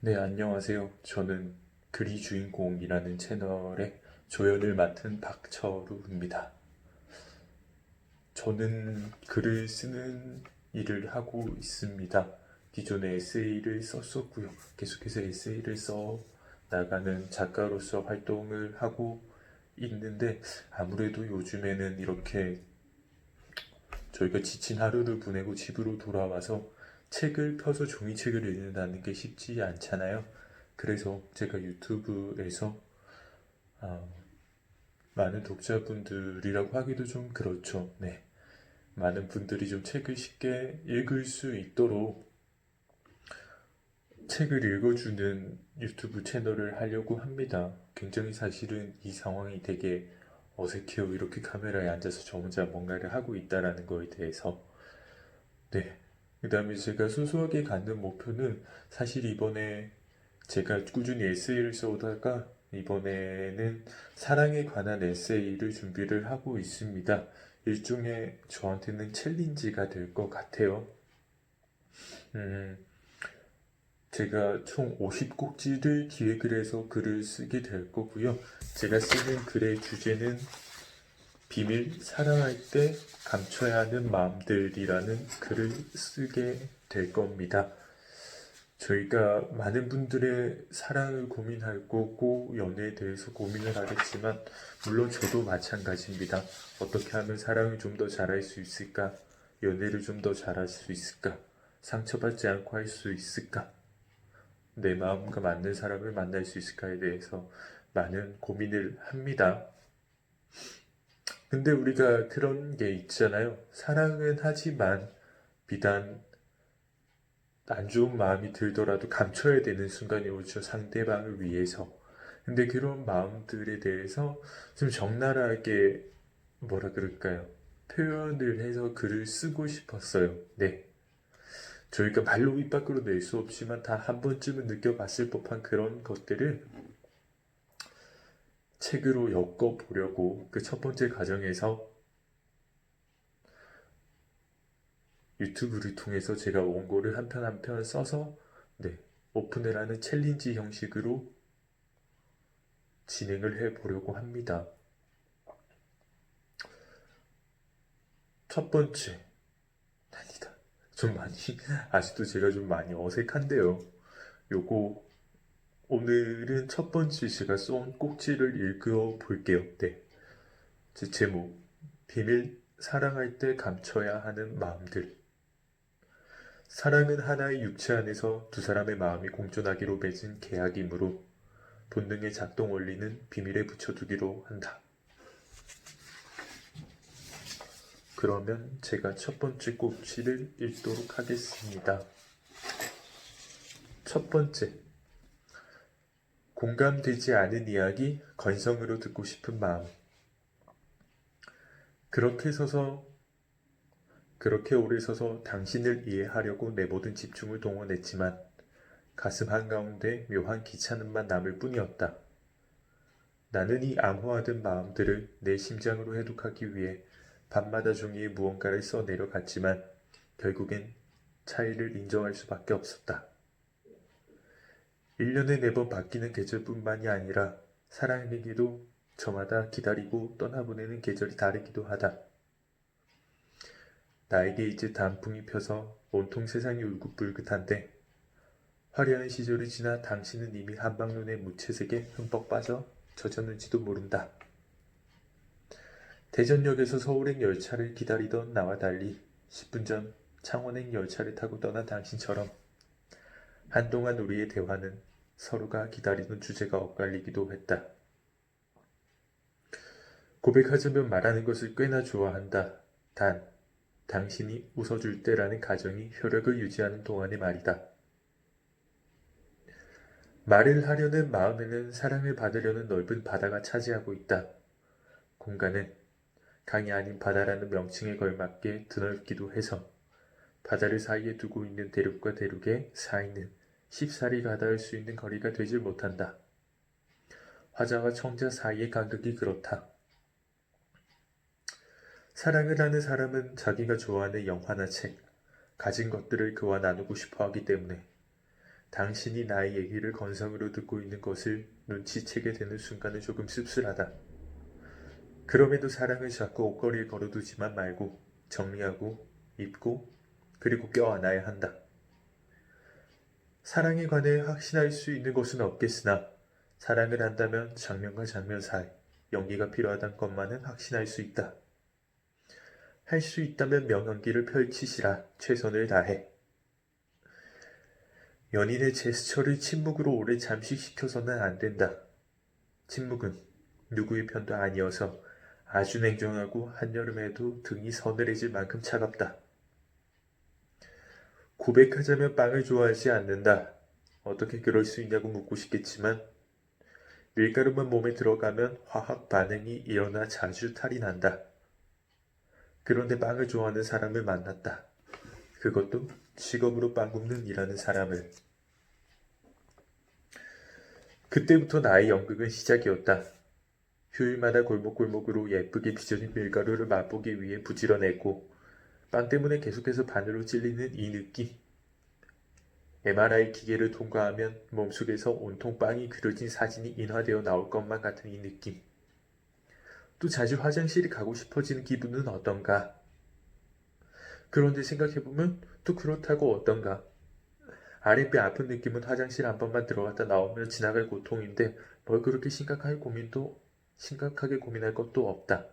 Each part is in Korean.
네, 안녕하세요. 저는 글이 주인공이라는 채널의 조연을 맡은 박철우입니다. 저는 글을 쓰는 일을 하고 있습니다. 기존에 에세이를 썼었고요. 계속해서 에세이를 써 나가는 작가로서 활동을 하고 있는데 아무래도 요즘에는 이렇게 저희가 지친 하루를 보내고 집으로 돌아와서 책을 펴서 종이책을 읽는다는 게 쉽지 않잖아요. 그래서 제가 유튜브에서 아, 많은 독자분들이라고 하기도 좀 그렇죠. 네. 많은 분들이 좀 책을 쉽게 읽을 수 있도록 책을 읽어주는 유튜브 채널을 하려고 합니다. 굉장히 사실은 이 상황이 되게 어색해요. 이렇게 카메라에 앉아서 저 혼자 뭔가를 하고 있다라는 거에 대해서. 네. 그 다음에 제가 소소하게 갖는 목표는 사실 이번에 제가 꾸준히 에세이를 써오다가 이번에는 사랑에 관한 에세이를 준비를 하고 있습니다. 일종의 저한테는 챌린지가 될 것 같아요. 음, 제가 총 50꼭지를 기획을 해서 글을 쓰게 될 거고요. 제가 쓰는 글의 주제는 비밀, 사랑할 때 감춰야 하는 마음들이라는 글을 쓰게 될 겁니다. 저희가 많은 분들의 사랑을 고민할 거고 연애에 대해서 고민을 하겠지만 물론 저도 마찬가지입니다. 어떻게 하면 사랑을 좀 더 잘할 수 있을까? 연애를 좀 더 잘할 수 있을까? 상처받지 않고 할 수 있을까? 내 마음과 맞는 사람을 만날 수 있을까에 대해서 많은 고민을 합니다. 근데 우리가 그런 게 있잖아요. 사랑은 하지만 비단 안 좋은 마음이 들더라도 감춰야 되는 순간이 오죠. 상대방을 위해서. 근데 그런 마음들에 대해서 좀 적나라하게 뭐라 그럴까요? 표현을 해서 글을 쓰고 싶었어요. 네. 저희가 말로 입 밖으로 낼 수 없지만 다 한 번쯤은 느껴봤을 법한 그런 것들을 책으로 엮어보려고 그 첫 번째 과정에서 유튜브를 통해서 제가 원고를 한 편 한 편 써서 네, 오픈을 하는 챌린지 형식으로 진행을 해보려고 합니다. 첫 번째, 아니다. 좀 많이, 아직도 제가 좀 많이 어색한데요. 요거, 오늘은 첫 번째 제가 쏜 꼭지를 읽어 볼게요. 네. 제 제목, 비밀, 사랑할 때 감춰야 하는 마음들. 사랑은 하나의 육체 안에서 두 사람의 마음이 공존하기로 맺은 계약이므로 본능의 작동 원리는 비밀에 붙여두기로 한다. 그러면 제가 첫 번째 꼭지를 읽도록 하겠습니다. 첫 번째, 공감되지 않은 이야기, 건성으로 듣고 싶은 마음. 그렇게 서서, 그렇게 오래 서서 당신을 이해하려고 내 모든 집중을 동원했지만 가슴 한가운데 묘한 귀찮음만 남을 뿐이었다. 나는 이 암호화된 마음들을 내 심장으로 해독하기 위해 밤마다 종이에 무언가를 써 내려갔지만 결국엔 차이를 인정할 수밖에 없었다. 1년에 4번 바뀌는 계절뿐만이 아니라 사람에게도 저마다 기다리고 떠나보내는 계절이 다르기도 하다. 나에게 이제 단풍이 펴서 온통 세상이 울긋불긋한데 화려한 시절이 지나 당신은 이미 한방눈에 무채색에 흠뻑 빠져 젖었는지도 모른다. 대전역에서 서울행 열차를 기다리던 나와 달리 10분 전 창원행 열차를 타고 떠난 당신처럼 한동안 우리의 대화는 서로가 기다리던 주제가 엇갈리기도 했다. 고백하자면 말하는 것을 꽤나 좋아한다. 단, 당신이 웃어줄 때라는 가정이 효력을 유지하는 동안의 말이다. 말을 하려는 마음에는 사랑을 받으려는 넓은 바다가 차지하고 있다. 공간은 강이 아닌 바다라는 명칭에 걸맞게 드넓기도 해서 바다를 사이에 두고 있는 대륙과 대륙의 사이는 쉽사리 가닿을 수 있는 거리가 되질 못한다. 화자와 청자 사이의 간극이 그렇다. 사랑을 하는 사람은 자기가 좋아하는 영화나 책, 가진 것들을 그와 나누고 싶어 하기 때문에 당신이 나의 얘기를 건성으로 듣고 있는 것을 눈치채게 되는 순간은 조금 씁쓸하다. 그럼에도 사랑을 자꾸 옷걸이에 걸어두지만 말고 정리하고 입고 그리고 껴안아야 한다. 사랑에 관해 확신할 수 있는 것은 없겠으나 사랑을 한다면 장면과 장면 사이 연기가 필요하다는 것만은 확신할 수 있다. 할 수 있다면 명연기를 펼치시라. 최선을 다해. 연인의 제스처를 침묵으로 오래 잠식시켜서는 안 된다. 침묵은 누구의 편도 아니어서 아주 냉정하고 한여름에도 등이 서늘해질 만큼 차갑다. 고백하자면 빵을 좋아하지 않는다. 어떻게 그럴 수 있냐고 묻고 싶겠지만 밀가루만 몸에 들어가면 화학 반응이 일어나 자주 탈이 난다. 그런데 빵을 좋아하는 사람을 만났다. 그것도 직업으로 빵 굽는 일하는 사람을. 그때부터 나의 연극은 시작이었다. 휴일마다 골목골목으로 예쁘게 빚어진 밀가루를 맛보기 위해 부지런했고 빵 때문에 계속해서 반으로 찔리는 이 느낌. MRI 기계를 통과하면 몸속에서 온통 빵이 그려진 사진이 인화되어 나올 것만 같은 이 느낌. 또 자주 화장실에 가고 싶어지는 기분은 어떤가? 그런데 생각해보면 또 그렇다고 어떤가? 아랫배 아픈 느낌은 화장실 한 번만 들어갔다 나오면 지나갈 고통인데 뭘 그렇게 심각하게 고민할 것도 없다.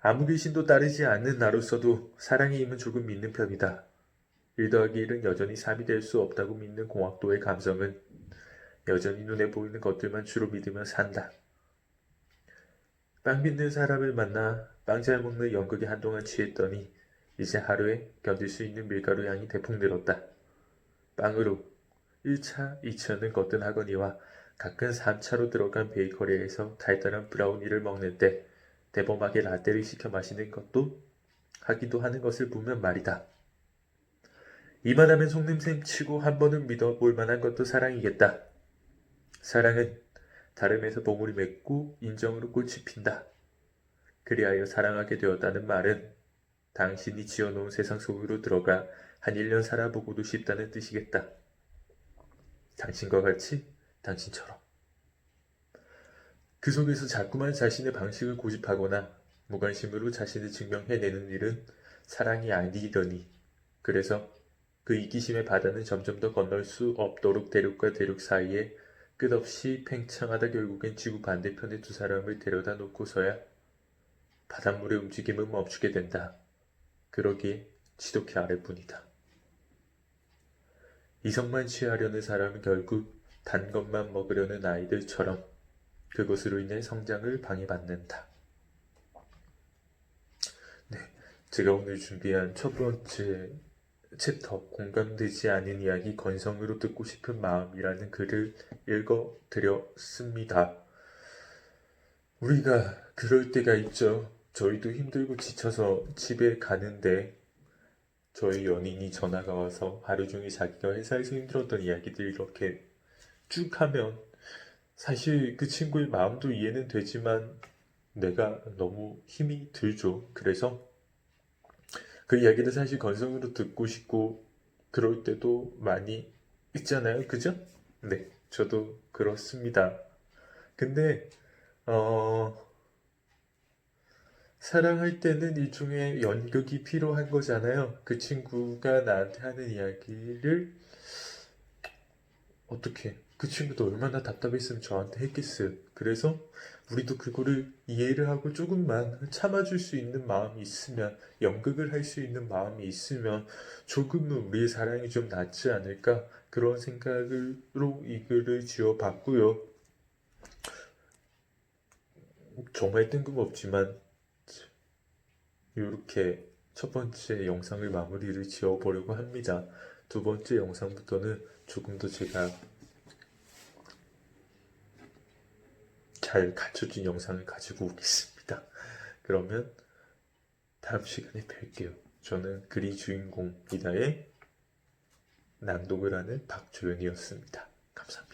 아무 귀신도 따르지 않는 나로서도 사랑의 힘은 조금 믿는 편이다. 1 더하기 1은 여전히 3이 될 수 없다고 믿는 공학도의 감성은 여전히 눈에 보이는 것들만 주로 믿으며 산다. 빵 빚는 사람을 만나 빵 잘 먹는 연극에 한동안 취했더니 이제 하루에 견딜 수 있는 밀가루 양이 대폭 늘었다. 빵으로 1차, 2차는 거뜬하거니와 가끔 3차로 들어간 베이커리에서 달달한 브라우니를 먹는 때 대범하게 라떼를 시켜 마시는 것도 하기도 하는 것을 보면 말이다. 이만하면 속냄새 치고 한 번은 믿어볼 만한 것도 사랑이겠다. 사랑은 다름에서 봉우리 맺고 인정으로 꽃이 핀다. 그리하여 사랑하게 되었다는 말은 당신이 지어놓은 세상 속으로 들어가 한 1년 살아보고도 싶다는 뜻이겠다. 당신과 같이 당신처럼. 그 속에서 자꾸만 자신의 방식을 고집하거나 무관심으로 자신을 증명해내는 일은 사랑이 아니더니 그래서 그 이기심의 바다는 점점 더 건널 수 없도록 대륙과 대륙 사이에 끝없이 팽창하다 결국엔 지구 반대편의 두 사람을 데려다 놓고서야 바닷물의 움직임은 멈추게 된다. 그러기에 지독히 아래뿐이다. 이성만 취하려는 사람은 결국 단 것만 먹으려는 아이들처럼 그것으로 인해 성장을 방해받는다. 네, 제가 오늘 준비한 첫 번째 챕터 공감되지 않은 이야기 건성으로 듣고 싶은 마음이라는 글을 읽어드렸습니다. 우리가 그럴 때가 있죠. 저희도 힘들고 지쳐서 집에 가는데 저희 연인이 전화가 와서 하루 종일 자기가 회사에서 힘들었던 이야기들 이렇게 쭉 하면 사실 그 친구의 마음도 이해는 되지만 내가 너무 힘이 들죠. 그래서 그 이야기를 사실 건성으로 듣고 싶고 그럴 때도 많이 있잖아요. 그죠? 네, 저도 그렇습니다. 근데 사랑할 때는 일종의 연극이 필요한 거잖아요. 그 친구가 나한테 하는 이야기를 어떻게 그 친구도 얼마나 답답했으면 저한테 했겠어요. 그래서 우리도 그거를 이해를 하고 조금만 참아줄 수 있는 마음이 있으면 연극을 할 수 있는 마음이 있으면 조금은 우리의 사랑이 좀 낫지 않을까 그런 생각으로 이 글을 지어봤고요. 정말 뜬금없지만 이렇게 첫 번째 영상을 마무리를 지어보려고 합니다. 두 번째 영상부터는 조금 더 제가 잘 갖춰진 영상을 가지고 오겠습니다. 그러면 다음 시간에 뵐게요. 저는 글이 주인공 이다의 낭독을 하는 박조연이었습니다. 감사합니다.